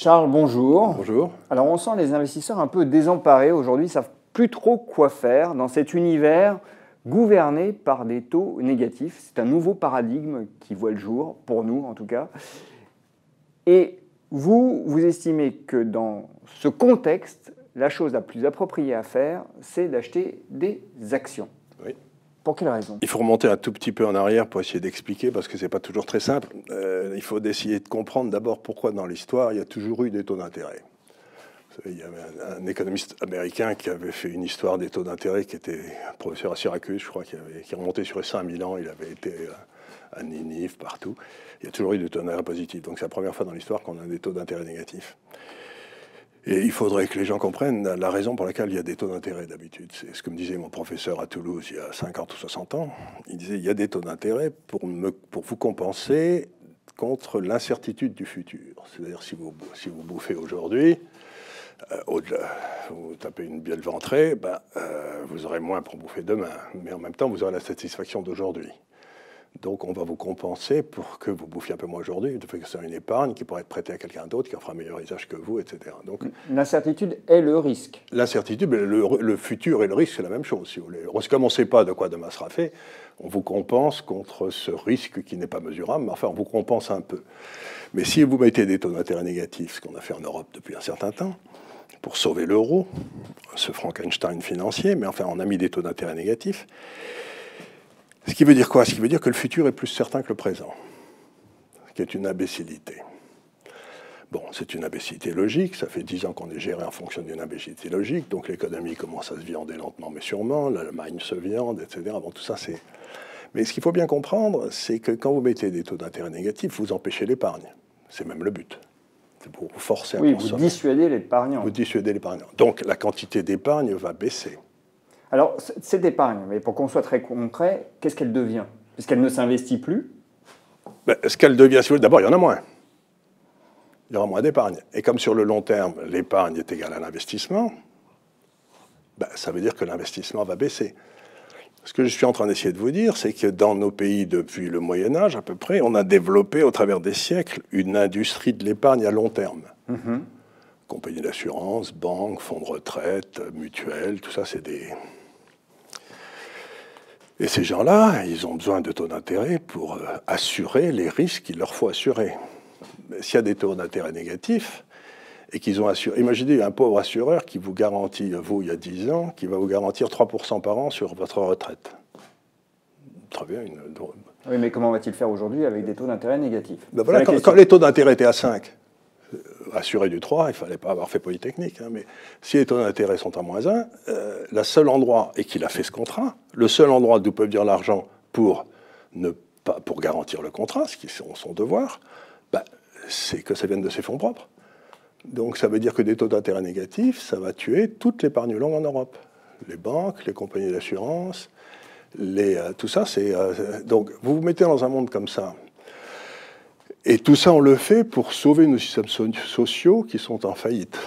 Charles, bonjour. Bonjour. Alors on sent les investisseurs un peu désemparés aujourd'hui, ils ne savent plus trop quoi faire dans cet univers gouverné par des taux négatifs. C'est un nouveau paradigme qui voit le jour, pour nous en tout cas. Et vous estimez que dans ce contexte, la chose la plus appropriée à faire, c'est d'acheter des actions. Oui. Pour quelle raison? Il faut remonter un tout petit peu en arrière pour essayer d'expliquer, parce que ce n'est pas toujours très simple. Il faut essayer de comprendre d'abord pourquoi dans l'histoire, il y a toujours eu des taux d'intérêt. Il y avait un économiste américain qui avait fait une histoire des taux d'intérêt, qui était un professeur à Syracuse, je crois, qui remontait sur les 5000 ans. Il avait été à Ninive, partout. Il y a toujours eu des taux d'intérêt positifs. Donc c'est la première fois dans l'histoire qu'on a des taux d'intérêt négatifs. Et il faudrait que les gens comprennent la raison pour laquelle il y a des taux d'intérêt d'habitude. C'est ce que me disait mon professeur à Toulouse il y a 50 ou 60 ans. Il disait, il y a des taux d'intérêt pour vous compenser contre l'incertitude du futur. C'est-à-dire si vous bouffez aujourd'hui, vous tapez une bielle ventrée, vous aurez moins pour bouffer demain. Mais en même temps, vous aurez la satisfaction d'aujourd'hui. Donc on va vous compenser pour que vous bouffiez un peu moins aujourd'hui, de fait que c'est une épargne qui pourrait être prêtée à quelqu'un d'autre, qui en fera un meilleur usage que vous, etc. Donc l'incertitude est le risque. L'incertitude, le futur et le risque, c'est la même chose, si vous voulez. Comme on ne sait pas de quoi demain sera fait, on vous compense contre ce risque qui n'est pas mesurable, mais enfin, on vous compense un peu. Mais si vous mettez des taux d'intérêt négatifs, ce qu'on a fait en Europe depuis un certain temps, pour sauver l'euro, ce Frankenstein financier, mais enfin, on a mis des taux d'intérêt négatifs. Ce qui veut dire quoi? Ce qui veut dire que le futur est plus certain que le présent, ce qui est une imbécilité. Bon, c'est une imbécilité logique, ça fait 10 ans qu'on est géré en fonction d'une imbécilité logique, donc l'économie commence à se viander lentement mais sûrement, l'Allemagne se viande, etc. Bon, tout ça, c'est... Mais ce qu'il faut bien comprendre, c'est que quand vous mettez des taux d'intérêt négatifs, vous empêchez l'épargne. C'est même le but. C'est pour vous forcer à consommer. Oui, vous dissuadez l'épargnant. Vous dissuadez l'épargnant. Donc la quantité d'épargne va baisser. Alors, cette épargne, mais pour qu'on soit très concret, qu'est-ce qu'elle devient? Puisqu'elle ne s'investit plus? Ce qu'elle devient, si vous voulez, d'abord, il y en a moins. Il y aura moins d'épargne. Et comme sur le long terme, l'épargne est égale à l'investissement, ça veut dire que l'investissement va baisser. Ce que je suis en train d'essayer de vous dire, c'est que dans nos pays, depuis le Moyen-Âge à peu près, on a développé au travers des siècles une industrie de l'épargne à long terme. Compagnies d'assurance, banques, fonds de retraite, mutuelles, tout ça, c'est des... Et ces gens-là, ils ont besoin de taux d'intérêt pour assurer les risques qu'il leur faut assurer. S'il y a des taux d'intérêt négatifs et qu'ils ont assuré... Imaginez un pauvre assureur qui vous garantit, vous, il y a 10 ans, qui va vous garantir 3% par an sur votre retraite. Très bien. Oui, mais comment va-t-il faire aujourd'hui avec des taux d'intérêt négatifs? Voilà, quand les taux d'intérêt étaient à 5, assuré du 3, il ne fallait pas avoir fait Polytechnique, mais si les taux d'intérêt sont à moins 1, le seul endroit, et qu'il a fait ce contrat, le seul endroit d'où peut venir l'argent pour garantir le contrat, ce qui est son devoir, c'est que ça vienne de ses fonds propres. Donc ça veut dire que des taux d'intérêt négatifs, ça va tuer toute l'épargne longue en Europe. Les banques, les compagnies d'assurance, tout ça, c'est... donc vous vous mettez dans un monde comme ça. Et tout ça, on le fait pour sauver nos systèmes sociaux qui sont en faillite,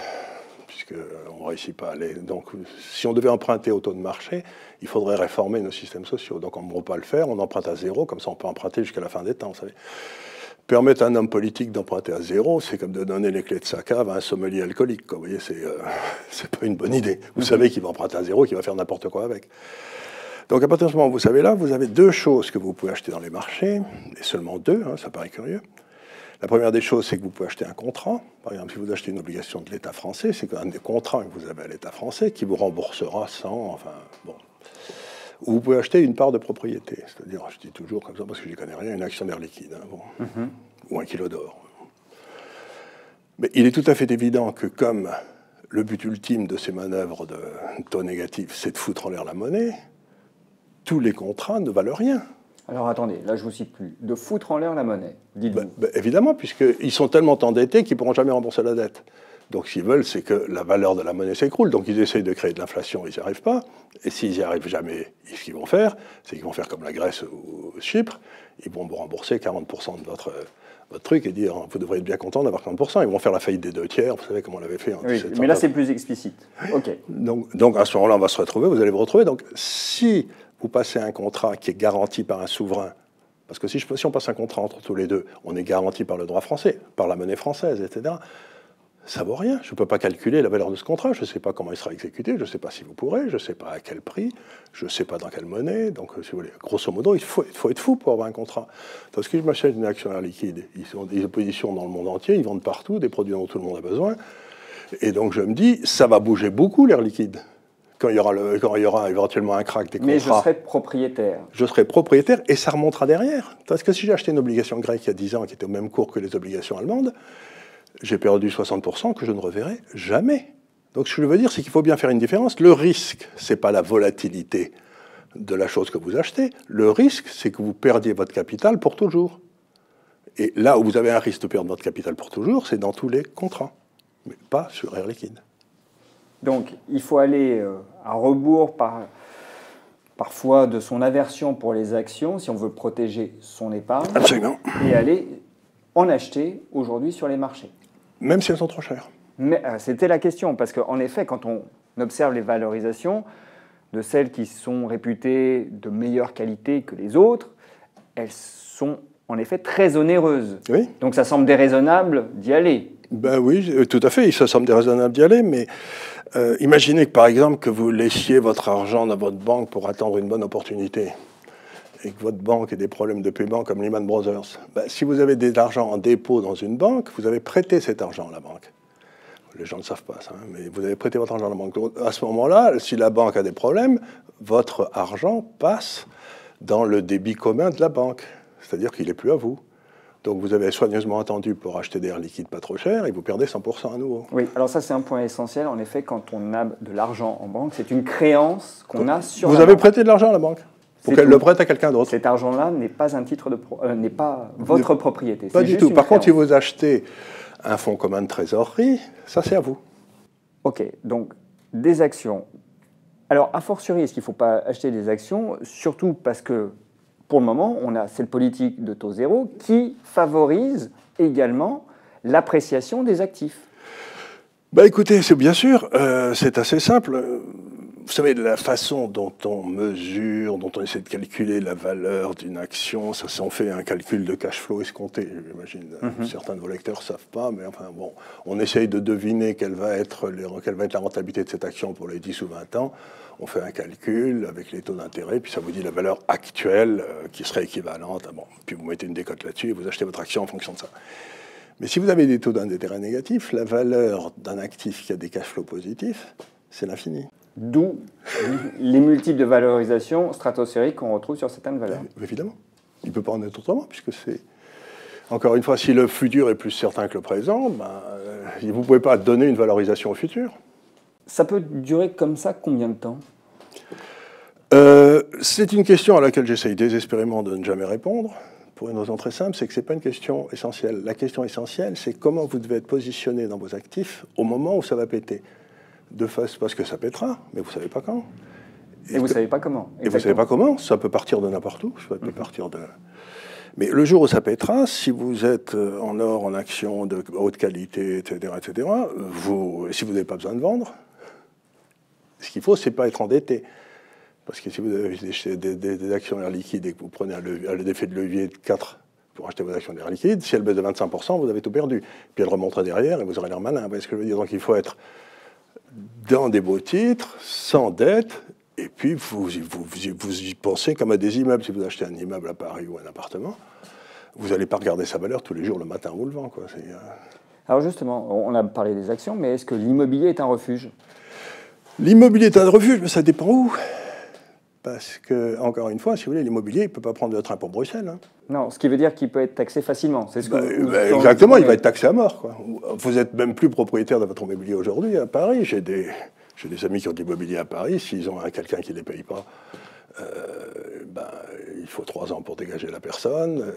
puisqu'on ne réussit pas à aller... Donc, si on devait emprunter au taux de marché, il faudrait réformer nos systèmes sociaux. Donc, on ne peut pas le faire, on emprunte à zéro, comme ça on peut emprunter jusqu'à la fin des temps, vous savez. Permettre à un homme politique d'emprunter à zéro, c'est comme de donner les clés de sa cave à un sommelier alcoolique, quoi. Vous voyez, c'est pas une bonne idée. Vous savez qu'il va emprunter à zéro, qu'il va faire n'importe quoi avec. Donc, à partir de ce moment où vous savez là, vous avez deux choses que vous pouvez acheter dans les marchés, et seulement deux, ça paraît curieux. La première des choses, c'est que vous pouvez acheter un contrat. Par exemple, si vous achetez une obligation de l'État français, c'est un des contrats que vous avez à l'État français qui vous remboursera 100, enfin, bon. Ou vous pouvez acheter une part de propriété. C'est-à-dire, je dis toujours comme ça parce que je n'y connais rien, une actionnaire liquide, ou un kilo d'or. Mais il est tout à fait évident que comme le but ultime de ces manœuvres de taux négatifs, c'est de foutre en l'air la monnaie, tous les contrats ne valent rien. Alors attendez, là je ne vous cite plus. De foutre en l'air la monnaie, dites-vous. Évidemment, puisqu'ils sont tellement endettés qu'ils ne pourront jamais rembourser la dette. Donc ce qu'ils veulent, c'est que la valeur de la monnaie s'écroule. Donc ils essayent de créer de l'inflation, ils n'y arrivent pas. Et s'ils n'y arrivent jamais, ce qu'ils vont faire, c'est qu'ils vont faire comme la Grèce ou Chypre. Ils vont vous rembourser 40% de votre truc et dire vous devriez être bien content d'avoir 40%. Ils vont faire la faillite des 2 tiers, vous savez comment on l'avait fait en 1700. Oui, mais là c'est plus explicite. Ok. Donc à ce moment-là, on va se retrouver, vous allez vous retrouver. Donc si vous passez un contrat qui est garanti par un souverain, parce que si on passe un contrat entre tous les deux, on est garanti par le droit français, par la monnaie française, etc. ça vaut rien. Je ne peux pas calculer la valeur de ce contrat. Je ne sais pas comment il sera exécuté. Je ne sais pas si vous pourrez. Je ne sais pas à quel prix. Je ne sais pas dans quelle monnaie. Donc, si vous voulez, grosso modo, il faut être fou pour avoir un contrat. Parce que je m'achète une action Air Liquide. Ils ont des oppositions dans le monde entier. Ils vendent partout des produits dont tout le monde a besoin. Et donc, je me dis, ça va bouger beaucoup, l'Air Liquide. Quand il y aura éventuellement un crack des contrats. Mais je serai propriétaire. Je serai propriétaire et ça remontera derrière. Parce que si j'ai acheté une obligation grecque il y a 10 ans qui était au même cours que les obligations allemandes, j'ai perdu 60% que je ne reverrai jamais. Donc ce que je veux dire, c'est qu'il faut bien faire une différence. Le risque, ce n'est pas la volatilité de la chose que vous achetez. Le risque, c'est que vous perdiez votre capital pour toujours. Et là où vous avez un risque de perdre votre capital pour toujours, c'est dans tous les contrats, mais pas sur Air Liquide. Donc, il faut aller à rebours parfois de son aversion pour les actions, si on veut protéger son épargne. Absolument. Et aller en acheter aujourd'hui sur les marchés. Même si elles sont trop chères. Mais c'était la question, parce qu'en effet, quand on observe les valorisations de celles qui sont réputées de meilleure qualité que les autres, elles sont en effet très onéreuses. Oui. Donc, ça semble déraisonnable d'y aller. Ben oui, tout à fait, ça semble déraisonnable d'y aller, mais imaginez que par exemple que vous laissiez votre argent dans votre banque pour attendre une bonne opportunité et que votre banque ait des problèmes de paiement comme Lehman Brothers. Ben, si vous avez de l'argent en dépôt dans une banque, vous avez prêté cet argent à la banque. Les gens ne savent pas ça, mais vous avez prêté votre argent à la banque. À ce moment-là, si la banque a des problèmes, votre argent passe dans le débit commun de la banque, c'est-à-dire qu'il n'est plus à vous. Donc vous avez soigneusement attendu pour acheter des Air Liquide pas trop chers et vous perdez 100% à nouveau. Oui, alors ça c'est un point essentiel. En effet, quand on a de l'argent en banque, c'est une créance qu'on a sur la banque. Vous avez prêté de l'argent à la banque pour qu'elle le prête à quelqu'un d'autre. Cet argent-là n'est pas un titre de n'est pas votre propriété. Pas du tout. Par contre, si vous achetez un fonds commun de trésorerie, ça c'est à vous. Ok, donc des actions. Alors, a fortiori, est-ce qu'il ne faut pas acheter des actions, surtout parce que pour le moment, on a cette politique de taux zéro qui favorise également l'appréciation des actifs. Bah écoutez, c'est bien sûr, c'est assez simple. Vous savez, la façon dont on mesure, dont on essaie de calculer la valeur d'une action, ça on fait un calcul de cash flow escompté, j'imagine. Certains de vos lecteurs ne savent pas, mais enfin bon, on essaye de deviner quelle va être la rentabilité de cette action pour les 10 ou 20 ans. On fait un calcul avec les taux d'intérêt, puis ça vous dit la valeur actuelle qui serait équivalente. Bon, puis vous mettez une décote là-dessus et vous achetez votre action en fonction de ça. Mais si vous avez des taux d'intérêt négatifs, la valeur d'un actif qui a des cash flows positifs, c'est l'infini. D'où les multiples de valorisation stratosphériques qu'on retrouve sur certaines valeurs. Évidemment. Il ne peut pas en être autrement, puisque c'est... Encore une fois, si le futur est plus certain que le présent, vous ne pouvez pas donner une valorisation au futur. Ça peut durer comme ça combien de temps ? C'est une question à laquelle j'essaye désespérément de ne jamais répondre. Pour une raison très simple, c'est que ce n'est pas une question essentielle. La question essentielle, c'est comment vous devez être positionné dans vos actifs au moment où ça va péter. De face, parce que ça pètera, mais vous ne savez pas quand. Et vous ne savez pas comment. Et vous ne savez pas comment. Ça peut partir de n'importe où. Ça peut partir de... Mais le jour où ça pètera, si vous êtes en or, en action de haute qualité, etc., si vous n'avez pas besoin de vendre, ce qu'il faut, c'est pas être endetté. Parce que si vous avez des actions Air Liquide et que vous prenez un effet de levier de 4 pour acheter vos actions d'Air Liquide, si elles baissent de 25%, vous avez tout perdu. Puis elles remontera derrière et vous aurez l'air malin. Vous voyez ce que je veux dire ? Donc il faut être dans des beaux titres, sans dette, et puis vous y pensez comme à des immeubles. Si vous achetez un immeuble à Paris ou un appartement, vous n'allez pas regarder sa valeur tous les jours le matin ou le vent. Quoi. Alors justement, on a parlé des actions, mais est-ce que l'immobilier est un refuge ? L'immobilier est un refuge, mais ça dépend où. Parce que, encore une fois, si vous voulez, l'immobilier, il ne peut pas prendre de train pour Bruxelles. Hein. Non, ce qui veut dire qu'il peut être taxé facilement. C'est ce que exactement, il va être taxé à mort. Quoi. Vous n'êtes même plus propriétaire de votre immobilier aujourd'hui à Paris. J'ai des amis qui ont de l'immobilier à Paris. S'ils ont quelqu'un qui ne les paye pas, il faut 3 ans pour dégager la personne.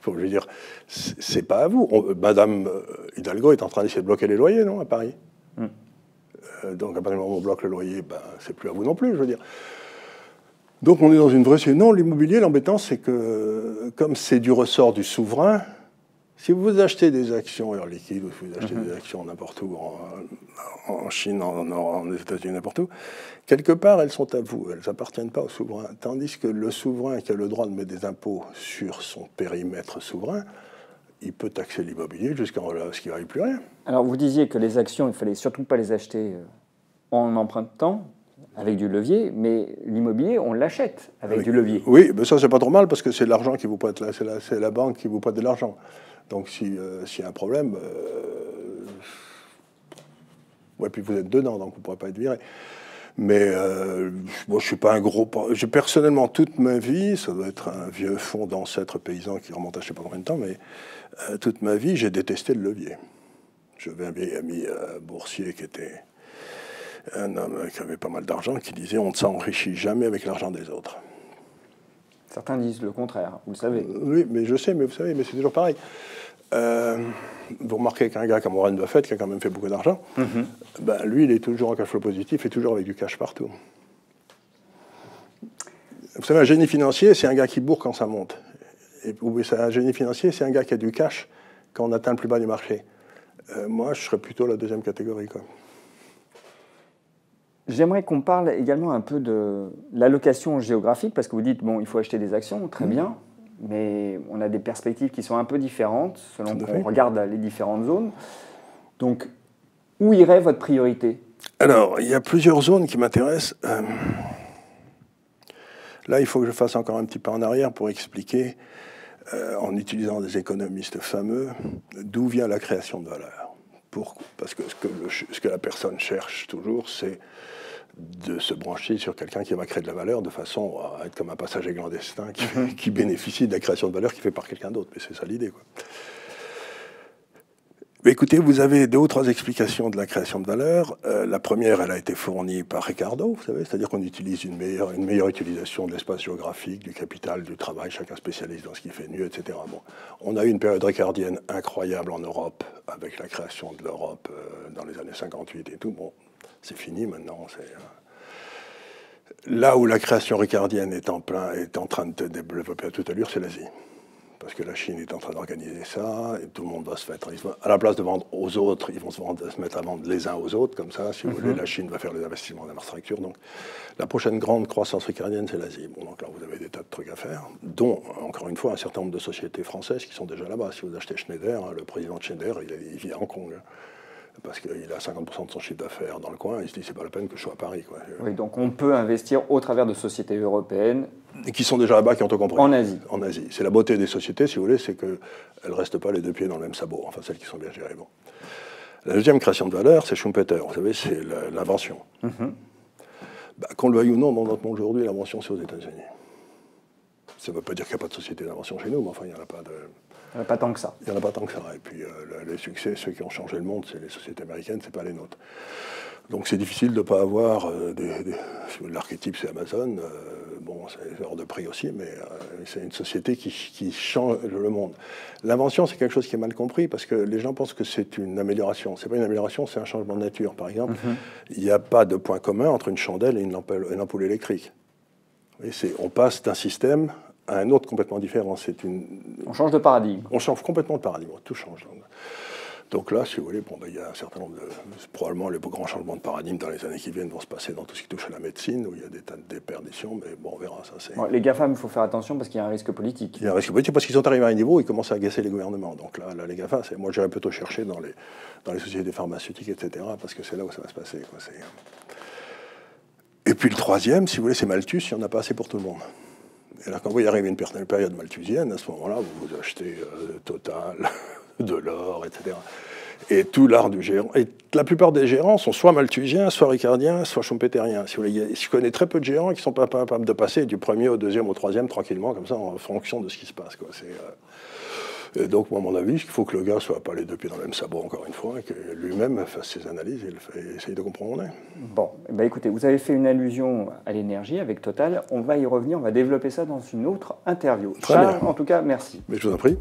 Je veux dire, c'est pas à vous. Madame Hidalgo est en train d'essayer de bloquer les loyers, non, à Paris. Donc, à partir du moment où on bloque le loyer, c'est plus à vous non plus, je veux dire. Donc on est dans une vraie... Non, l'immobilier, l'embêtant, c'est que comme c'est du ressort du souverain, si vous achetez des actions Air Liquide ou si vous achetez des actions n'importe où, en Chine, en États-Unis, n'importe où, quelque part, elles sont à vous, elles n'appartiennent pas au souverain. Tandis que le souverain qui a le droit de mettre des impôts sur son périmètre souverain, il peut taxer l'immobilier jusqu'à ce qu'il n'y ait plus rien. Alors, vous disiez que les actions, il ne fallait surtout pas les acheter en empruntant, avec du levier, mais l'immobilier, on l'achète avec du levier. Oui, mais ça, c'est pas trop mal, parce que c'est l'argent qui vous prête, c'est la banque qui vous prête de l'argent. Donc, s'il y a un problème, ouais, puis vous êtes dedans, donc vous ne pourrez pas être viré. Mais moi, je suis pas un gros... J'ai personnellement, toute ma vie, ça doit être un vieux fonds d'ancêtres paysans qui remonte à je ne sais pas combien de temps, mais toute ma vie, j'ai détesté le levier. J'avais un vieil ami boursier qui était un homme qui avait pas mal d'argent, qui disait « on ne s'enrichit jamais avec l'argent des autres ». Certains disent le contraire, vous le savez. Oui, mais je sais, mais vous savez, mais c'est toujours pareil. Vous remarquez qu'un gars comme Warren Buffett, qui a quand même fait beaucoup d'argent, ben, lui, il est toujours en cash flow positif et toujours avec du cash partout. Vous savez, un génie financier, c'est un gars qui bourre quand ça monte. Et un génie financier, c'est un gars qui a du cash quand on atteint le plus bas du marché. Moi, je serais plutôt la deuxième catégorie, quoi. J'aimerais qu'on parle également un peu de l'allocation géographique, parce que vous dites, bon, il faut acheter des actions, très bien, mais on a des perspectives qui sont un peu différentes selon qu'on regarde les différentes zones. Donc, où irait votre priorité? Alors, il y a plusieurs zones qui m'intéressent. Là, il faut que je fasse encore un petit pas en arrière pour expliquer, en utilisant des économistes fameux, d'où vient la création de valeur. Parce que ce que la personne cherche toujours, c'est de se brancher sur quelqu'un qui va créer de la valeur de façon à être comme un passager clandestin qui bénéficie de la création de valeur qui fait par quelqu'un d'autre. Mais c'est ça l'idée, quoi. Mais écoutez, vous avez 2 ou 3 explications de la création de valeur. La première, elle a été fournie par Ricardo, vous savez, c'est-à-dire qu'on utilise une meilleure utilisation de l'espace géographique, du capital, du travail, chacun spécialiste dans ce qui fait mieux, etc. Bon, on a eu une période ricardienne incroyable en Europe, avec la création de l'Europe dans les années 58 et tout. Bon, c'est fini maintenant. Là où la création ricardienne est en train de se développer à toute allure, c'est l'Asie. Parce que la Chine est en train d'organiser ça, et tout le monde va se mettre... À la place de vendre aux autres, ils vont se mettre à vendre les uns aux autres, comme ça, si vous voulez, la Chine va faire les investissements d'infrastructure. Donc, la prochaine grande croissance ricardienne, c'est l'Asie. Bon, donc là, vous avez des tas de trucs à faire, dont, encore une fois, un certain nombre de sociétés françaises qui sont déjà là-bas. Si vous achetez Schneider, le président de Schneider, il vit à Hong Kong. Parce qu'il a 50% de son chiffre d'affaires dans le coin, il se dit c'est pas la peine que je sois à Paris, quoi. Oui, donc on peut investir au travers de sociétés européennes. Et qui sont déjà là-bas, qui ont tout compris. En Asie. En Asie. C'est la beauté des sociétés, si vous voulez, c'est qu'elles ne restent pas les 2 pieds dans le même sabot, enfin celles qui sont bien gérées. Bon. La deuxième création de valeur, c'est Schumpeter, vous savez, c'est l'invention. Bah, qu'on le veuille ou non, dans notre monde aujourd'hui, l'invention, c'est aux États-Unis. Ça ne veut pas dire qu'il n'y a pas de société d'invention chez nous, mais enfin, il n'y en a pas de... Il n'y en a pas tant que ça. Il n'y en a pas tant que ça. Et puis, les succès, ceux qui ont changé le monde, c'est les sociétés américaines, ce n'est pas les nôtres. Donc, c'est difficile de ne pas avoir l'archétype, c'est Amazon. Bon, c'est hors de prix aussi, mais c'est une société qui change le monde. L'invention, c'est quelque chose qui est mal compris, parce que les gens pensent que c'est une amélioration. Ce n'est pas une amélioration, c'est un changement de nature. Par exemple, il n'y a pas de point commun entre une chandelle et une ampoule électrique. Et on passe d'un système à un autre complètement différent. On change de paradigme. On change complètement de paradigme, tout change. Donc là, si vous voulez, bon, il y a un certain nombre de... Probablement les grands changements de paradigme dans les années qui viennent vont se passer dans tout ce qui touche à la médecine, où il y a des tas de déperditions, mais bon, on verra ça. Bon, les GAFAM, il faut faire attention parce qu'il y a un risque politique. Il y a un risque politique parce qu'ils sont arrivés à un niveau où ils commencent à agacer les gouvernements. Donc là les GAFAM, moi j'ai un peu tôt cherché dans les sociétés pharmaceutiques, etc., parce que c'est là où ça va se passer, quoi. Et puis le troisième, si vous voulez, c'est Malthus, il n'y en a pas assez pour tout le monde. Et alors, quand vous y arrivez à une période malthusienne, à ce moment-là, vous achetez Total, de l'or, etc. Et tout l'art du gérant. Et la plupart des gérants sont soit malthusiens, soit ricardiens, soit schumpeteriens. Si vous voulez, je connais très peu de gérants qui ne sont pas capables de passer du premier au deuxième au troisième tranquillement, comme ça, en fonction de ce qui se passe, quoi. Et donc, moi, à mon avis, il faut que le gars ne soit pas les 2 pieds dans le même sabot, encore une fois, et que lui-même fasse ses analyses et essaye de comprendre où on est. Bon, bah écoutez, vous avez fait une allusion à l'énergie avec Total. On va y revenir, on va développer ça dans une autre interview. Charles, en tout cas, merci. Mais je vous en prie.